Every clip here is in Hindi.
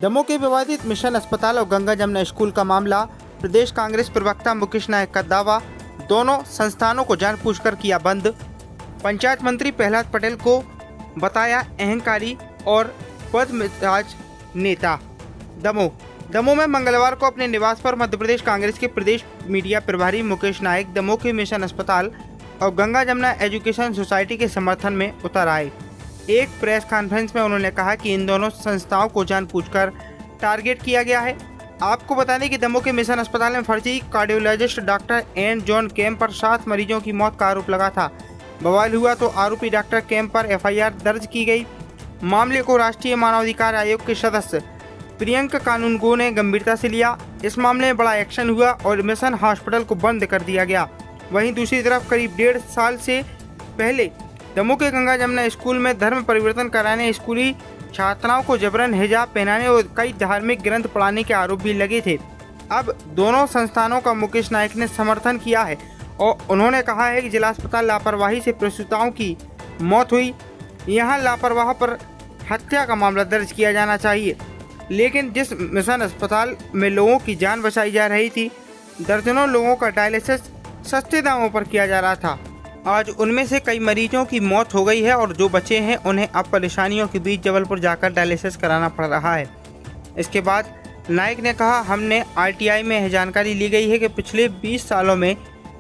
दमोह के विवादित मिशन अस्पताल और गंगा जमुना स्कूल का मामला। प्रदेश कांग्रेस प्रवक्ता मुकेश नायक का दावा, दोनों संस्थानों को जानबूझकर किया बंद। पंचायत मंत्री प्रहलाद पटेल को बताया अहंकारी और बदमिजाज नेता। दमोह में मंगलवार को अपने निवास पर मध्य प्रदेश कांग्रेस के प्रदेश मीडिया प्रभारी मुकेश नायक दमोह के मिशन अस्पताल और गंगा जमुना एजुकेशन सोसाइटी के समर्थन में उतर आए। एक प्रेस कॉन्फ्रेंस में उन्होंने कहा कि इन दोनों संस्थाओं को जानबूझकर टारगेट किया गया है। आपको बता दें कि दमोह के मिशन अस्पताल में फर्जी कार्डियोलॉजिस्ट डॉक्टर एन जॉन केम पर 7 मरीजों की मौत का आरोप लगा था। बवाल हुआ तो आरोपी डॉक्टर केम पर FIR दर्ज की गई। मामले को राष्ट्रीय मानवाधिकार आयोग के सदस्य प्रियंक कानूनगो ने गंभीरता से लिया। इस मामले में बड़ा एक्शन हुआ और मिशन हॉस्पिटल को बंद कर दिया गया। वहीं दूसरी तरफ करीब 1.5 साल से पहले दमोह के गंगा जमुना स्कूल में धर्म परिवर्तन कराने, स्कूली छात्राओं को जबरन हिजाब पहनाने और कई धार्मिक ग्रंथ पढ़ाने के आरोप भी लगे थे। अब दोनों संस्थानों का मुकेश नायक ने समर्थन किया है और उन्होंने कहा है कि जिला अस्पताल लापरवाही से प्रसूताओं की मौत हुई। यहां लापरवाह पर हत्या का मामला दर्ज किया जाना चाहिए, लेकिन जिस मिशन अस्पताल में लोगों की जान बचाई जा रही थी, दर्जनों लोगों का डायलिसिस सस्ते दामों पर किया जा रहा था। आज उनमें से कई मरीजों की मौत हो गई है और जो बचे हैं उन्हें अब परेशानियों के बीच जबलपुर जाकर डायलिसिस कराना पड़ रहा है। इसके बाद नायक ने कहा, हमने RTI में यह जानकारी ली गई है कि पिछले 20 सालों में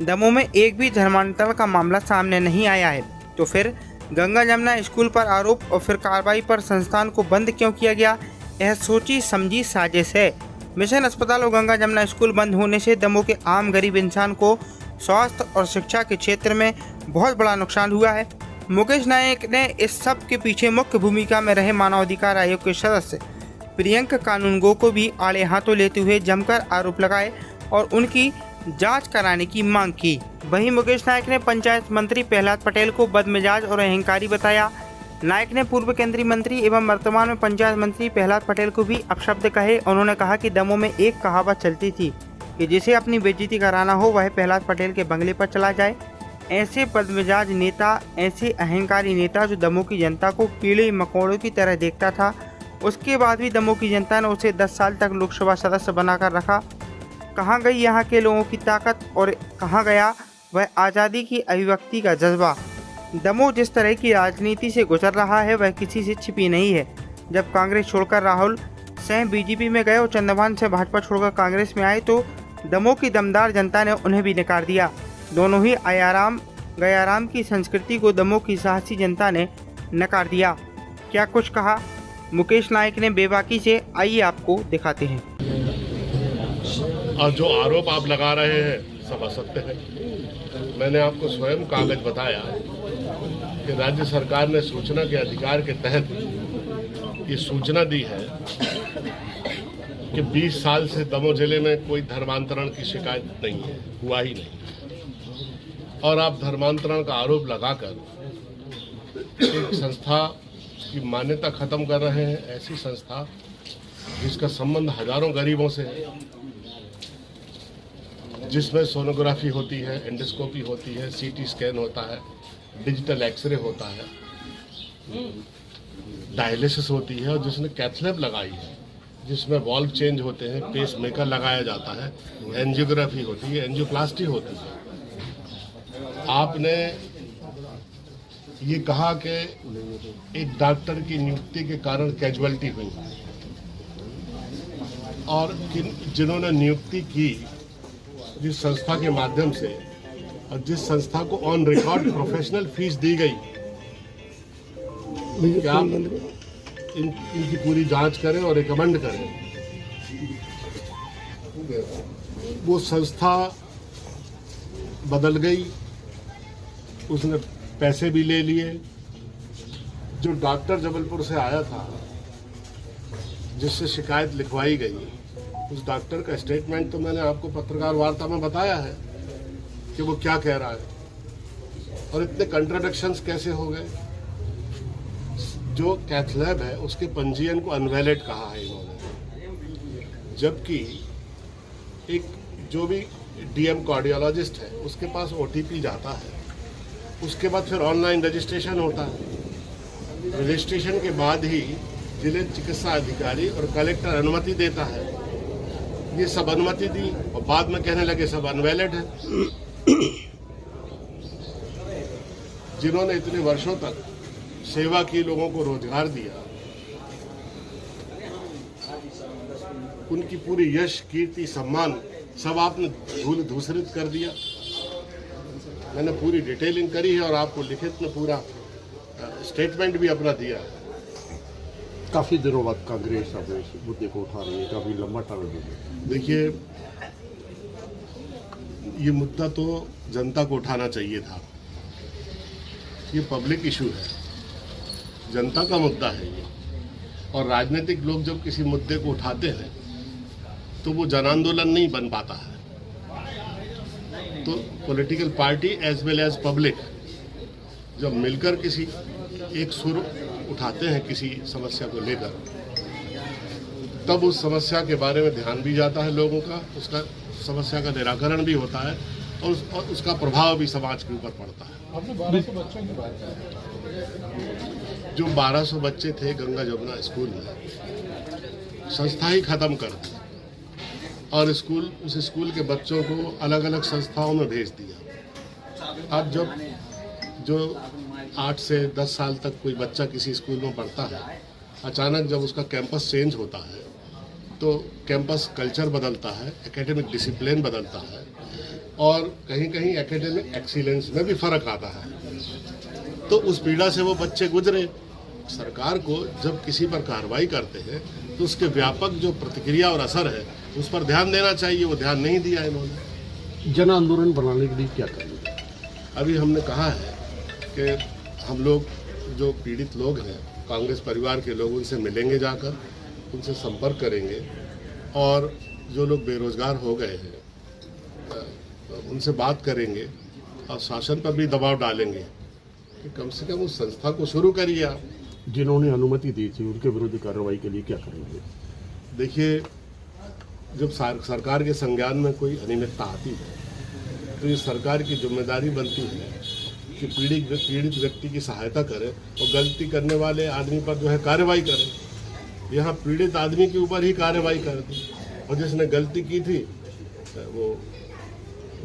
दमोह में एक भी धर्मांतरण का मामला सामने नहीं आया है, तो फिर गंगा जमुना स्कूल पर आरोप और फिर कार्रवाई पर संस्थान को बंद क्यों किया गया? यह सोची समझी साजिश है। मिशन अस्पताल और गंगा जमुना स्कूल बंद होने से दमोह के आम गरीब इंसान को स्वास्थ्य और शिक्षा के क्षेत्र में बहुत बड़ा नुकसान हुआ है। मुकेश नायक ने इस सब के पीछे मुख्य भूमिका में रहे मानवाधिकार आयोग के सदस्य प्रियंक कानूनगो को भी आड़े हाथों लेते हुए जमकर आरोप लगाए और उनकी जांच कराने की मांग की। वहीं मुकेश नायक ने पंचायत मंत्री प्रहलाद पटेल को बदमिजाज और अहंकारी बताया। नायक ने पूर्व केंद्रीय मंत्री एवं वर्तमान में पंचायत मंत्री प्रहलाद पटेल को भी अपशब्द कहे। उन्होंने कहा कि दमोह में एक कहावत चलती थी कि जिसे अपनी बेइज्जती कराना हो वह प्रहलाद पटेल के बंगले पर चला जाए। ऐसे बदमिजाज नेता, ऐसे अहंकारी नेता जो दमोह की जनता को कीड़े मकोड़ों की तरह देखता था, उसके बाद भी दमोह की जनता ने उसे 10 साल तक लोकसभा सदस्य बनाकर रखा। कहाँ गई यहाँ के लोगों की ताकत और कहाँ गया वह आज़ादी की अभिव्यक्ति का जज्बा? दमोह जिस तरह की राजनीति से गुजर रहा है वह किसी से छिपी नहीं है। जब कांग्रेस छोड़कर राहुल सिंह BJP में गए और चंद्रभान से भाजपा छोड़कर कांग्रेस में आए तो दमोह की दमदार जनता ने उन्हें भी नकार दिया। दोनों ही आयाराम गयाराम की संस्कृति को दमोह की साहसी जनता ने नकार दिया। क्या कुछ कहा मुकेश नायक ने बेबाकी से, आइए आपको दिखाते हैं। और जो आरोप आप लगा रहे हैं सब असत्य है। मैंने आपको स्वयं कागज बताया कि राज्य सरकार ने सूचना के अधिकार के तहत ये सूचना दी है कि 20 साल से दमोह जिले में कोई धर्मांतरण की शिकायत नहीं है, हुआ ही नहीं। और आप धर्मांतरण का आरोप लगाकर एक संस्था की मान्यता खत्म कर रहे हैं। ऐसी संस्था जिसका संबंध हजारों गरीबों से है, जिसमें सोनोग्राफी होती है, एंडोस्कोपी होती है, CT स्कैन होता है, डिजिटल एक्सरे होता है, डायलिसिस होती है और जिसने कैथलैब लगाई है, जिसमें वॉल्व चेंज होते हैं, पेस मेकर लगाया जाता है, एंजियोग्राफी होती है, एंजियोप्लास्टी होती है। आपने ये कहा कि एक डॉक्टर की नियुक्ति के कारण कैजुअलिटी हुई और जिन्होंने नियुक्ति की जिस संस्था के माध्यम से और जिस संस्था को ऑन रिकॉर्ड प्रोफेशनल फीस दी गई, क्या आप इनकी पूरी जांच करें और रिकमेंड करें। वो संस्था बदल गई, उसने पैसे भी ले लिए। जो डॉक्टर जबलपुर से आया था जिससे शिकायत लिखवाई गई, उस डॉक्टर का स्टेटमेंट तो मैंने आपको पत्रकार वार्ता में बताया है कि वो क्या कह रहा है। और इतने कंट्राडिक्शंस कैसे हो गए? जो कैथलैब है उसके पंजीयन को अनवैलिड कहा है इन्होंने, जबकि एक जो भी DM कार्डियोलॉजिस्ट है उसके पास OTP जाता है, उसके बाद फिर ऑनलाइन रजिस्ट्रेशन होता है। रजिस्ट्रेशन के बाद ही जिले चिकित्सा अधिकारी और कलेक्टर अनुमति देता है। ये सब अनुमति दी और बाद में कहने लगे सब अनवैलिड है। जिन्होंने इतने वर्षों तक सेवा की, लोगों को रोजगार दिया, उनकी पूरी यश, कीर्ति, सम्मान सब आपने धूल धूसरित कर दिया। मैंने पूरी डिटेलिंग करी है और आपको लिखित में पूरा स्टेटमेंट भी अपना दिया है। काफी दिनों बाद कांग्रेस अपने इस मुद्दे को उठा रही है, काफी लंबा टाइम हो गया। देखिए, ये मुद्दा तो जनता को उठाना चाहिए था। ये पब्लिक इशू है, जनता का मुद्दा है ये। और राजनीतिक लोग जब किसी मुद्दे को उठाते हैं तो वो जन आंदोलन नहीं बन पाता है। तो political party as well as public जब मिलकर किसी एक सुर उठाते हैं किसी समस्या को लेकर, तब उस समस्या के बारे में ध्यान भी जाता है लोगों का, उसका समस्या का निराकरण भी होता है और उसका प्रभाव भी समाज के ऊपर पड़ता है। आपने 1200 बच्चों की बात की। जो 1200 बच्चे थे गंगा जमुना स्कूल में, संस्था ही खत्म कर दी और उस स्कूल के बच्चों को अलग अलग संस्थाओं में भेज दिया। अब जब जो 8 से 10 साल तक कोई बच्चा किसी स्कूल में पढ़ता है, अचानक जब उसका कैंपस चेंज होता है तो कैंपस कल्चर बदलता है, एकेडमिक डिसिप्लिन बदलता है और कहीं कहीं एकेडमिक एक्सीलेंस में भी फर्क आता है। तो उस पीड़ा से वो बच्चे गुजरे। सरकार को जब किसी पर कार्रवाई करते हैं तो उसके व्यापक जो प्रतिक्रिया और असर है उस पर ध्यान देना चाहिए। वो ध्यान नहीं दिया इन्होंने। जन आंदोलन बनाने के लिए क्या करेंगे? अभी हमने कहा है कि हम लोग जो पीड़ित लोग हैं, कांग्रेस परिवार के लोग, उनसे मिलेंगे, जाकर उनसे संपर्क करेंगे और जो लोग बेरोजगार हो गए हैं उनसे बात करेंगे और शासन पर भी दबाव डालेंगे कि कम से कम उस संस्था को शुरू करिए आप। जिन्होंने अनुमति दी थी उनके विरुद्ध कार्रवाई के लिए क्या करेंगे? देखिए, जब सरकार के संज्ञान में कोई अनियमितता आती है तो ये सरकार की जिम्मेदारी बनती है कि पीड़ित व्यक्ति की सहायता करे और गलती करने वाले आदमी पर जो है कार्रवाई करे। यहाँ पीड़ित आदमी के ऊपर ही कार्रवाई कर दी और जिसने गलती की थी वो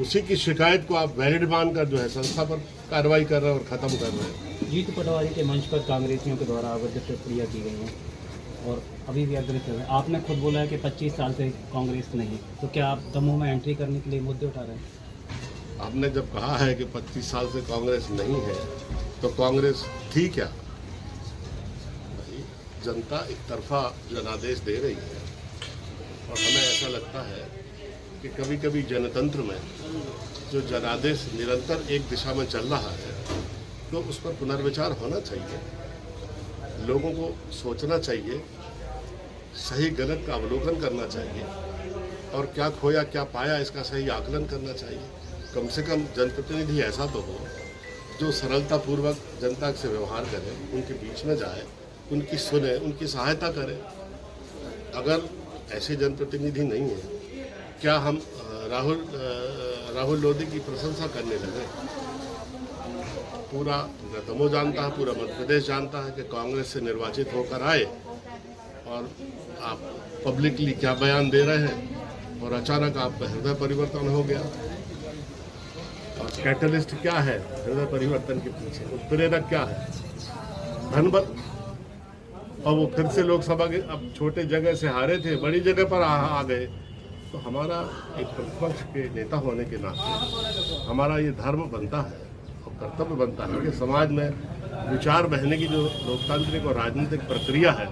उसी की शिकायत को आप वैलिड मानकर जो है संस्था पर कार्रवाई कर रहे हैं और ख़त्म कर रहे हैं। जीत पटवारी के मंच पर कांग्रेसियों के द्वारा अवैध टिप्पणियां की गई हैं और अभी भी अग्रसर है। आपने खुद बोला है कि 25 साल से कांग्रेस नहीं, तो क्या आप दमोह में एंट्री करने के लिए मुद्दे उठा रहे हैं? आपने जब कहा है कि 25 साल से कांग्रेस नहीं है तो कांग्रेस थी क्या? जनता एक तरफा जनादेश दे रही है और हमें ऐसा लगता है कि कभी कभी जनतंत्र में जो जनादेश निरंतर एक दिशा में चल रहा है तो उस पर पुनर्विचार होना चाहिए। लोगों को सोचना चाहिए, सही गलत का अवलोकन करना चाहिए और क्या खोया क्या पाया इसका सही आकलन करना चाहिए। कम से कम जनप्रतिनिधि ऐसा तो हो जो सरलतापूर्वक जनता से व्यवहार करे, उनके बीच में जाए, उनकी सुने, उनकी सहायता करे। अगर ऐसे जनप्रतिनिधि नहीं है, क्या हम राहुल लोधी की प्रशंसा करने लगे? पूरा दमोह जानता है, पूरा मध्य प्रदेश जानता है कि कांग्रेस से निर्वाचित होकर आए और आप पब्लिकली क्या बयान दे रहे हैं और अचानक आपका हृदय परिवर्तन हो गया। और कैटलिस्ट क्या है हृदय परिवर्तन के पीछे? उत्प्रेरक क्या है? धनबल। और वो फिर से लोकसभा के अब छोटे जगह से हारे थे, बड़ी जगह पर आ गए। तो हमारा एक प्रतिपक्ष के नेता होने के नाते हमारा ये धर्म बनता है और कर्तव्य बनता है कि समाज में विचार बहने की जो लोकतांत्रिक और राजनीतिक प्रक्रिया है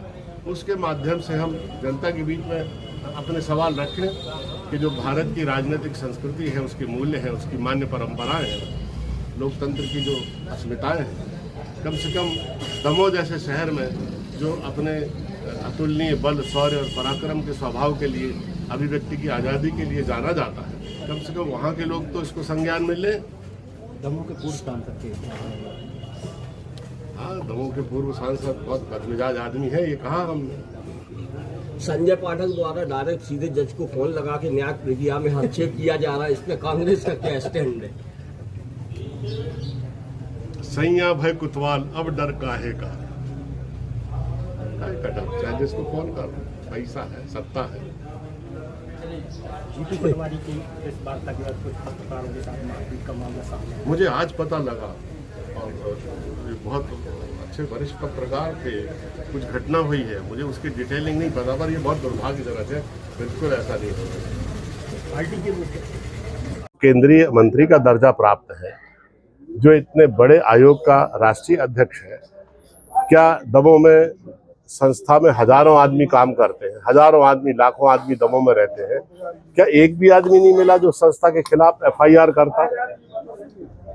उसके माध्यम से हम जनता के बीच में अपने सवाल रखें कि जो भारत की राजनीतिक संस्कृति है, उसके मूल्य हैं, उसकी मान्य परंपराएं हैं, लोकतंत्र की जो अस्मिताएं हैं, कम से कम दमोह जैसे शहर में जो अपने अतुलनीय बल, शौर्य और पराक्रम के स्वभाव के लिए, अभिव्यक्ति की आज़ादी के लिए जाना जाता है, कम से कम वहाँ के लोग तो इसको संज्ञान में लें। दमोह के पूर्व सांसद के हाँ, दमोह के पूर्व सांसद बहुत बदमिजाज आदमी है, ये कहा हमने। संजय पाठक द्वारा डायरेक्ट सीधे जज को फोन लगा के न्याय प्रक्रिया में हस्तक्षेप किया जा रहा है, इस पे कांग्रेस का क्या स्टैंड है? सैया भय कुतवाल अब डर काहे का। कटअप चाहे जिसको फोन कर, पैसा है, सत्ता है। जीतू पटवारी की इस बात का कुछ पत्रकारों के साथ मारपीट का मामला सामने आया। मुझे आज पता लगा और ये बहुत अच्छे वरिष्ठ पत्रकार थे, कुछ घटना हुई है, मुझे उसकी डिटेलिंग नहीं पता, पर ये बहुत दुर्भाग्यजनक है। बिल्कुल ऐसा नहीं होगा। पार्टी के केंद्रीय मंत्री का दर्जा प्राप्त है, जो इतने बड़े आयोग का राष्ट्रीय अध्यक्ष है, क्या दमों में संस्था में हजारों आदमी काम करते हैं, हजारों आदमी, लाखों आदमी दमों में रहते हैं, क्या एक भी आदमी नहीं मिला जो संस्था के खिलाफ FIR करता?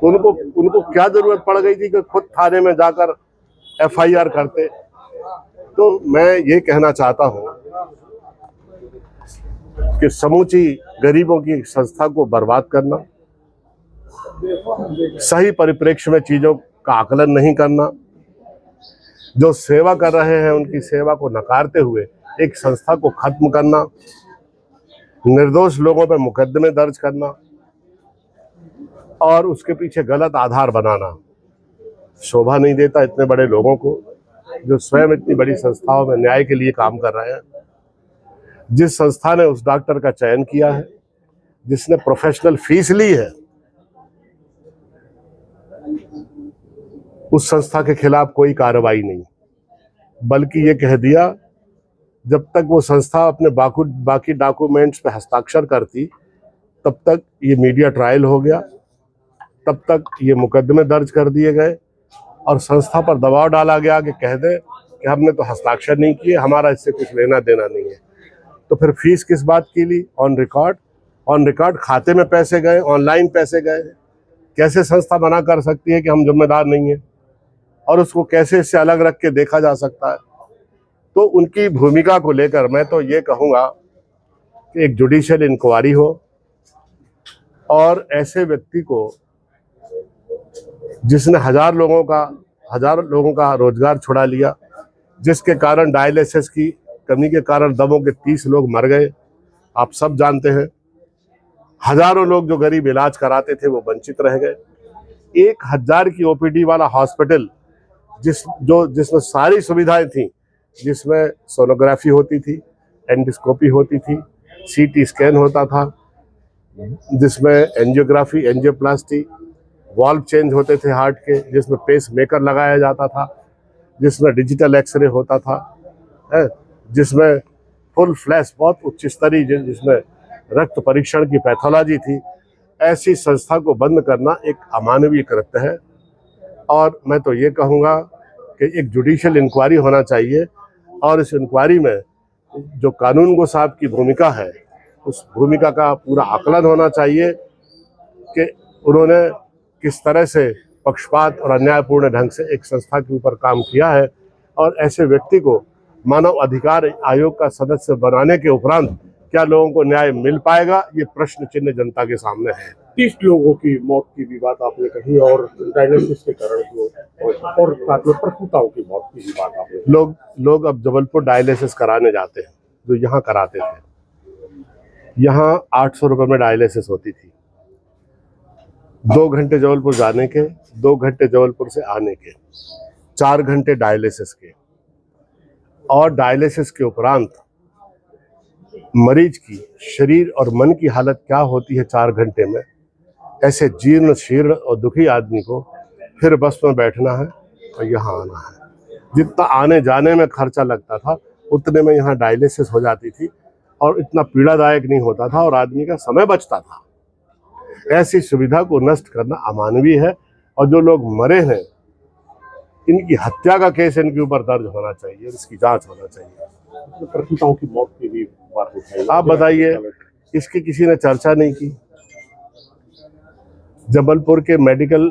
उनको क्या जरूरत पड़ गई थी कि खुद थाने में जाकर FIR करते? तो मैं ये कहना चाहता हूं कि समूची गरीबों की संस्था को बर्बाद करना, सही परिप्रेक्ष्य में चीजों का आकलन नहीं करना, जो सेवा कर रहे हैं उनकी सेवा को नकारते हुए एक संस्था को खत्म करना, निर्दोष लोगों पर मुकदमे दर्ज करना और उसके पीछे गलत आधार बनाना शोभा नहीं देता इतने बड़े लोगों को, जो स्वयं इतनी बड़ी संस्थाओं में न्याय के लिए काम कर रहे हैं। जिस संस्था ने उस डॉक्टर का चयन किया है, जिसने प्रोफेशनल फीस ली है, उस संस्था के खिलाफ कोई कार्रवाई नहीं, बल्कि ये कह दिया जब तक वो संस्था अपने बाकी डॉक्यूमेंट्स पे हस्ताक्षर करती तब तक ये मीडिया ट्रायल हो गया, तब तक ये मुकदमे दर्ज कर दिए गए और संस्था पर दबाव डाला गया कि कह दे कि हमने तो हस्ताक्षर नहीं किए, हमारा इससे कुछ लेना देना नहीं है। तो फिर फीस किस बात की ली? ऑन रिकॉर्ड खाते में पैसे गए, ऑनलाइन पैसे गए। कैसे संस्था मना कर सकती है कि हम जिम्मेदार नहीं है, और उसको कैसे इससे अलग रख के देखा जा सकता है? तो उनकी भूमिका को लेकर मैं तो ये कहूँगा कि एक जुडिशियल इंक्वायरी हो और ऐसे व्यक्ति को, जिसने हजार लोगों का रोजगार छुड़ा लिया, जिसके कारण डायलिसिस की कमी के कारण दमों के 30 लोग मर गए, आप सब जानते हैं। हजारों लोग जो गरीब इलाज कराते थे वो वंचित रह गए। 1000 की OPD वाला हॉस्पिटल जिसमें सारी सुविधाएं थी, जिसमें सोनोग्राफी होती थी, एंडोस्कोपी होती थी, CT स्कैन होता था, जिसमें एंजियोग्राफी, एंजियोप्लास्टी, वाल्व चेंज होते थे हार्ट के, जिसमें पेस मेकर लगाया जाता था, जिसमें डिजिटल एक्सरे होता था, जिसमें फुल फ्लैश बहुत उच्च स्तरीय, जिसमें रक्त परीक्षण की पैथोलॉजी थी। ऐसी संस्था को बंद करना एक अमानवीय कृत्य है और मैं तो ये कहूँगा कि एक जुडिशियल इंक्वायरी होना चाहिए और इस इंक्वायरी में जो कानूनगो साहब की भूमिका है, उस भूमिका का पूरा आकलन होना चाहिए कि उन्होंने किस तरह से पक्षपात और अन्यायपूर्ण ढंग से एक संस्था के ऊपर काम किया है, और ऐसे व्यक्ति को मानव अधिकार आयोग का सदस्य बनाने के उपरांत क्या लोगों को न्याय मिल पाएगा, ये प्रश्न चिन्ह जनता के सामने है। 30 लोगों की मौत की भी बात आपने कही और डायलिसिस के कारण और साथ में प्रसूताओं की मौत की भी बात आपने। लोग अब जबलपुर डायलिसिस कराने जाते हैं, जो यहाँ कराते थे। यहाँ 800 रुपये में डायलिसिस होती थी। 2 घंटे जबलपुर जाने के, 2 घंटे जबलपुर से आने के, 4 घंटे डायलिसिस के, और डायलिसिस के उपरांत मरीज की शरीर और मन की हालत क्या होती है 4 घंटे में। ऐसे जीर्ण शीर्ण और दुखी आदमी को फिर बस में बैठना है और यहाँ आना है। जितना आने जाने में खर्चा लगता था उतने में यहाँ डायलिसिस हो जाती थी और इतना पीड़ादायक नहीं होता था और आदमी का समय बचता था। ऐसी सुविधा को नष्ट करना अमानवीय है और जो लोग मरे हैं इनकी हत्या का केस इनके ऊपर दर्ज होना चाहिए, इसकी जांच होना चाहिए। प्रसूताओं की मौत की भी बात उठाई। आप बताइए, इसकी किसी ने चर्चा नहीं की। जबलपुर के मेडिकल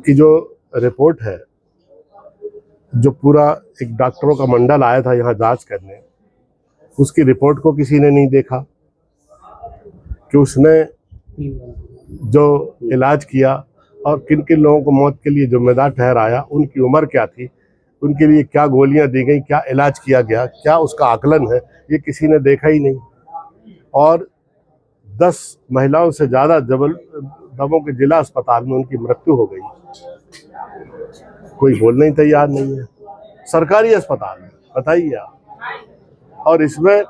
की जो रिपोर्ट है, जो पूरा एक डॉक्टरों का मंडल आया था यहाँ जांच करने, उसकी रिपोर्ट को किसी ने नहीं देखा कि उसने जो इलाज किया और किन किन लोगों को मौत के लिए जिम्मेदार ठहराया, उनकी उम्र क्या थी, उनके लिए क्या गोलियां दी गई, क्या इलाज किया गया, क्या उसका आकलन है, ये किसी ने देखा ही नहीं। और 10 महिलाओं से ज़्यादा दमों के जिला अस्पताल में उनकी मृत्यु हो गई, कोई बोलने ही तैयार नहीं है। सरकारी अस्पताल में, बताइए आप। और इसमें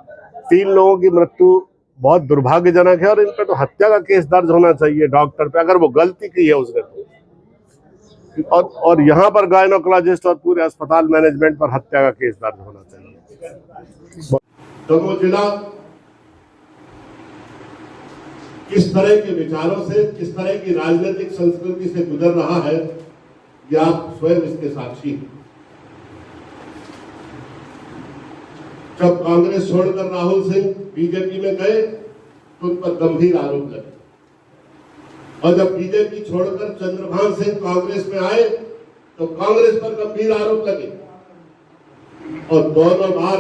3 लोगों की मृत्यु बहुत दुर्भाग्यजनक है और इन पे तो हत्या का केस दर्ज होना चाहिए डॉक्टर पे, अगर वो गलती की है उसने तो। और यहाँ पर गायनोकोलॉजिस्ट और पूरे अस्पताल मैनेजमेंट पर हत्या का केस दर्ज होना चाहिए। तो वो जिला किस तरह के विचारों से, किस तरह की राजनीतिक संस्कृति से गुजर रहा है, ये आप स्वयं इसके साक्षी हैं। जब कांग्रेस छोड़कर राहुल सिंह बीजेपी में गए तो उन पर गंभीर आरोप लगे, और जब बीजेपी छोड़कर चंद्रभान सिंह कांग्रेस में आए तो कांग्रेस पर गंभीर आरोप लगे, और दोनों बार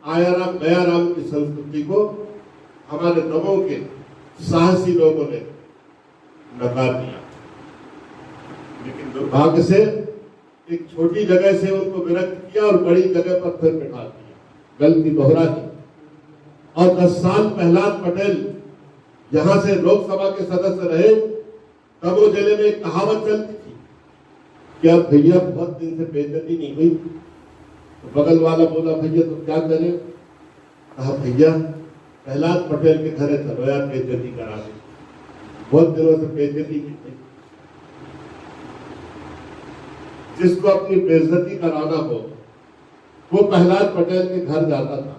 आया राम गया राम की संस्कृति को हमारे दमों के साहसी लोगों ने नकार दिया। लेकिन दुर्भाग्य से एक छोटी जगह से उनको विरक्त किया और बड़ी जगह पर फिर बिठा दिया, गलती दोहरा दी। और 10 साल प्रहलाद पटेल जहां से लोकसभा के सदस्य रहे, तब वो जिले में एक कहावत चलती थी कि अब भैया बहुत दिन से बेइज्जती नहीं हुई। तो बगल वाला बोला भैया तो क्या करें? कहा भैया प्रहलाद पटेल के घरे चलो यार, बेइज्जती करा दे, बहुत दिनों से बेइज्जती की थी। जिसको अपनी बेइज्जती कराना हो वो प्रहलाद पटेल के घर जाता था।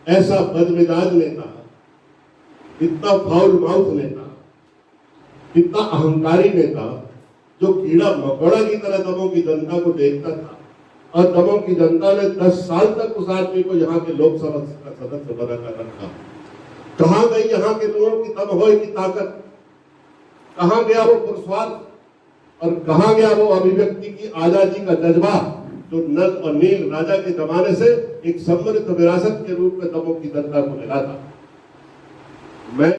ऐसा बदमिजाज नेता, इतना फाउल माउथ नेता, इतना अहंकारी नेता, जो कीड़ा मकोड़ा की तरह दमों की जनता को देखता था, और दमों की जनता ने 10 साल तक उस आदमी को यहाँ के लोकसभा का सदस्य बनाकर रखा। कहाँ गई यहाँ के लोगों की दमहोई की ताकत? कहाँ गया वो पुरुषार्थ? और कहाँ गया वो अभिव्यक्ति की आजादी का जज्बा जो नल और नील राजा के जमाने से एक समृद्ध विरासत के रूप में दमों की जनता को मिला था? मैं